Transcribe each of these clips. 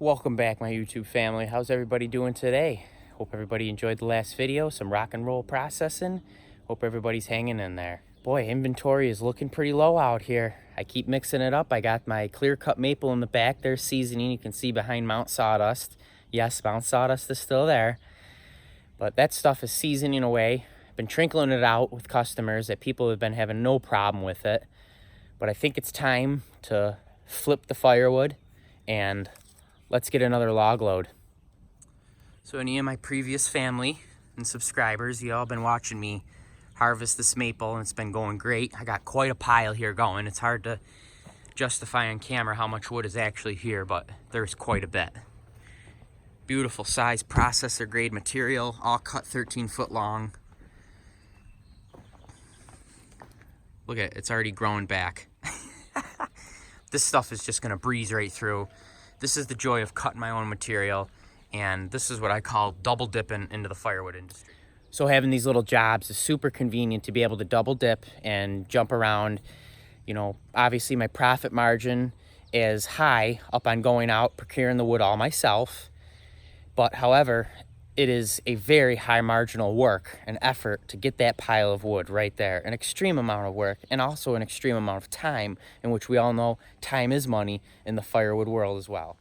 Welcome back, my YouTube family. How's everybody doing today? Hope everybody enjoyed the last video, some rock and roll processing. Hope everybody's hanging in there. Boy, inventory is looking pretty low out here. I keep mixing it up. I got my clear cut maple in the back there seasoning. You can see behind Mount Sawdust. Yes, Mount Sawdust is still there. But that stuff is seasoning away. I've been trickling it out with customers that people have been having no problem with it. But I think it's time to flip the firewood and let's get another log load. So any of my previous family and subscribers, you all been watching me harvest this maple and it's been going great. I got quite a pile here going. It's hard to justify on camera how much wood is actually here, but there's quite a bit. Beautiful size processor grade material, all cut 13 foot long. Look at it, it's already growing back. This stuff is just gonna breeze right through. This is the joy of cutting my own material, and this is what I call double dipping into the firewood industry. So having these little jobs is super convenient to be able to double dip and jump around. You know, obviously my profit margin is high up on going out, procuring the wood all myself. But however, it is a very high marginal work and effort to get that pile of wood right there. An extreme amount of work and also an extreme amount of time, in which we all know time is money in the firewood world as well.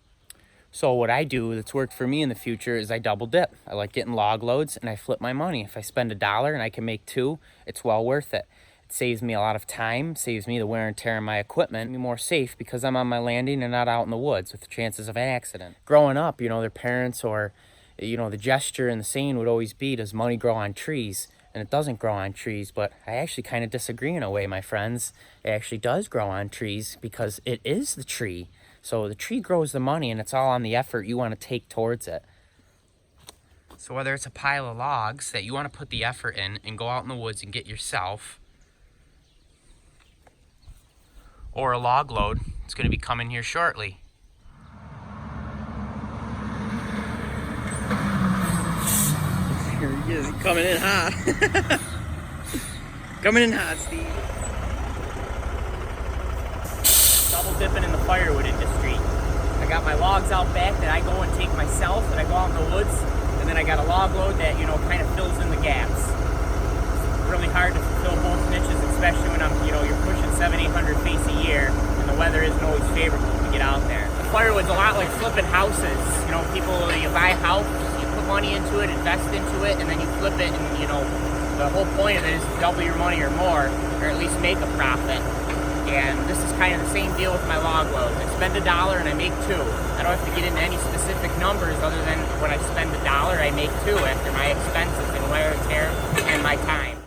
So what I do that's worked for me in the future is I double dip. I like getting log loads and I flip my money. If I spend $1 and I can make $2, it's well worth it. It saves me a lot of time, saves me the wear and tear on my equipment, and more safe because I'm on my landing and not out in the woods with the chances of an accident. Growing up, you know, their parents or the gesture and the saying would always be, does money grow on trees? And it doesn't grow on trees, but I actually kind of disagree in a way, my friends. It actually does grow on trees because it is the tree. So the tree grows the money, and it's all on the effort you want to take towards it. So whether it's a pile of logs that you want to put the effort in and go out in the woods and get yourself, or a log load, it's going to be coming here shortly. Here he is, coming in hot. Coming in hot, Steve. Double dipping in the firewood industry. I got my logs out back that I go and take myself, that I go out in the woods, and then I got a log load that, kind of fills in the gaps. It's really hard to fulfill both niches, especially when you're pushing 700-800 feet a year, and the weather isn't always favorable to get out there. The firewood's a lot like flipping houses. You buy a house, money into it, invest into it, and then you flip it, and the whole point of it is to double your money or more, or at least make a profit. And this is kind of the same deal with my log loads. I spend $1 and I make $2. I don't have to get into any specific numbers other than when I spend $1, I make $2 after my expenses and wear and tear and my time.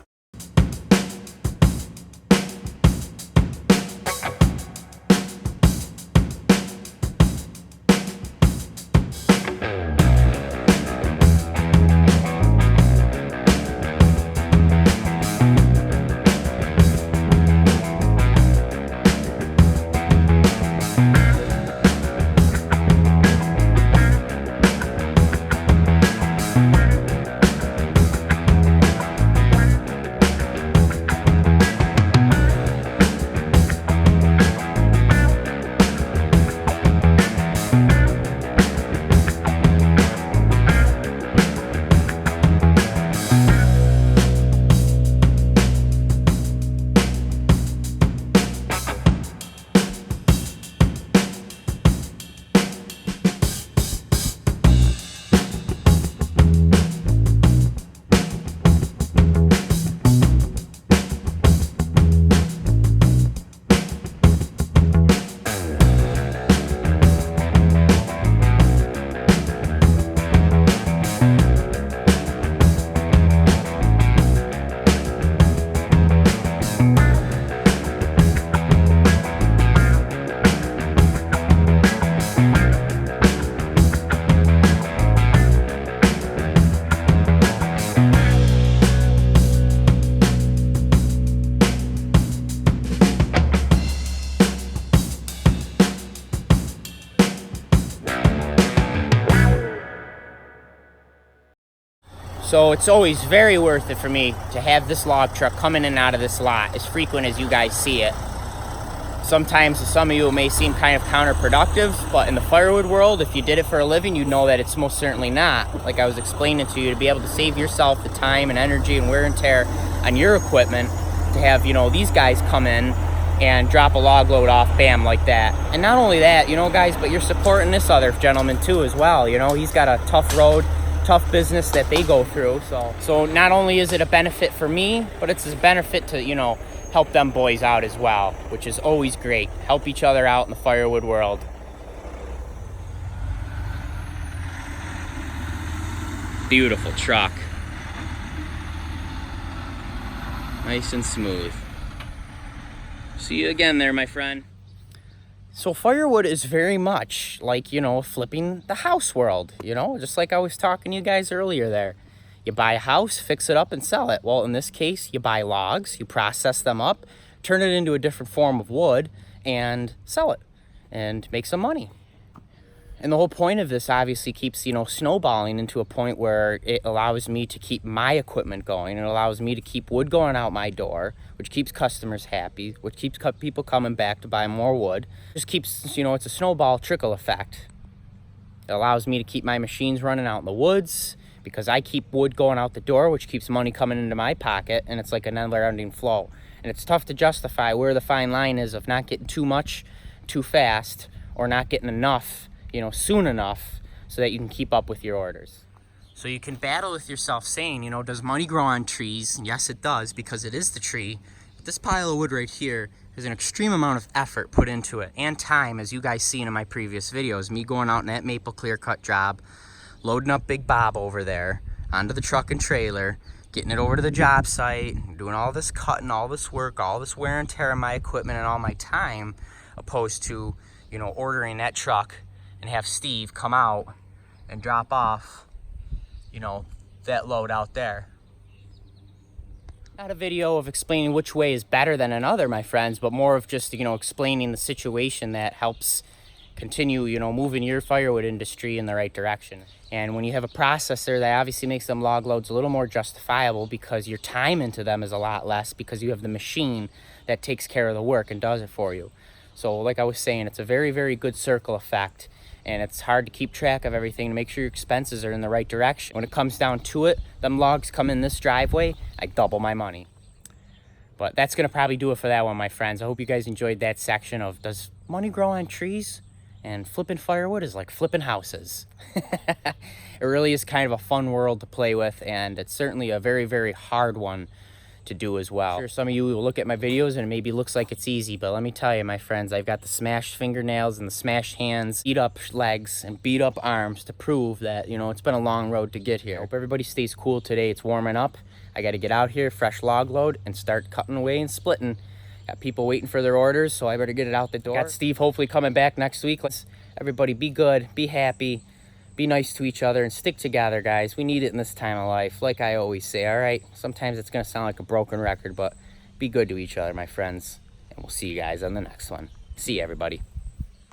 So it's always very worth it for me to have this log truck coming in and out of this lot as frequent as you guys see it. Sometimes to some of you it may seem kind of counterproductive, but in the firewood world, if you did it for a living, you know that it's most certainly not. Like I was explaining to you, to be able to save yourself the time and energy and wear and tear on your equipment, to have, you know, these guys come in and drop a log load off, bam, like that. And not only that, you know, guys, but you're supporting this other gentleman too as well. You know, he's got a tough road, tough business that they go through. So not only is it a benefit for me, but it's a benefit to, you know, help them boys out as well, which is always great. Help each other out in the firewood world. Beautiful truck. Nice and smooth. See you again there, my friend. So firewood is very much like, you know, flipping the house world, you know, just like I was talking to you guys earlier there. You buy a house, fix it up, and sell it. Well, in this case, you buy logs, you process them up, turn it into a different form of wood, and sell it, and make some money. And the whole point of this obviously keeps, you know, snowballing into a point where it allows me to keep my equipment going. It allows me to keep wood going out my door, which keeps customers happy, which keeps people coming back to buy more wood. Just keeps, you know, it's a snowball trickle effect. It allows me to keep my machines running out in the woods, because I keep wood going out the door, which keeps money coming into my pocket, and it's like a never-ending flow. And it's tough to justify where the fine line is of not getting too much too fast, or not getting enough, you know, soon enough, so that you can keep up with your orders. So you can battle with yourself saying, you know, does money grow on trees? Yes, it does, because it is the tree. But this pile of wood right here has an extreme amount of effort put into it, and time, as you guys seen in my previous videos. Me going out in that maple clear cut job, loading up Big Bob over there onto the truck and trailer, getting it over to the job site, doing all this cutting, all this work, all this wear and tear on my equipment and all my time, opposed to, you know, ordering that truck and have Steve come out and drop off, you know, that load out there. Not a video of explaining which way is better than another, my friends, but more of just, you know, explaining the situation that helps continue, you know, moving your firewood industry in the right direction. And when you have a processor, that obviously makes them log loads a little more justifiable, because your time into them is a lot less, because you have the machine that takes care of the work and does it for you. So like I was saying, it's a very, very good circle effect, and it's hard to keep track of everything to make sure your expenses are in the right direction. When it comes down to it, them logs come in this driveway, I double my money. But that's gonna probably do it for that one, my friends. I hope you guys enjoyed that section of does money grow on trees? And flipping firewood is like flipping houses. It really is kind of a fun world to play with, and it's certainly a very, very hard one to do as well. I'm sure some of you will look at my videos and it maybe looks like it's easy, but let me tell you, my friends, I've got the smashed fingernails and the smashed hands, beat up legs and beat up arms to prove that, you know, it's been a long road to get here. I hope everybody stays cool today. It's warming up. I got to get out here, fresh log load, and start cutting away and splitting. Got people waiting for their orders, so I better get it out the door. Got Steve hopefully coming back next week. Let's everybody be good, be happy, be nice to each other, and stick together, guys. We need it in this time of life, like I always say, all right? Sometimes it's going to sound like a broken record, but be good to each other, my friends. And we'll see you guys on the next one. See you, everybody.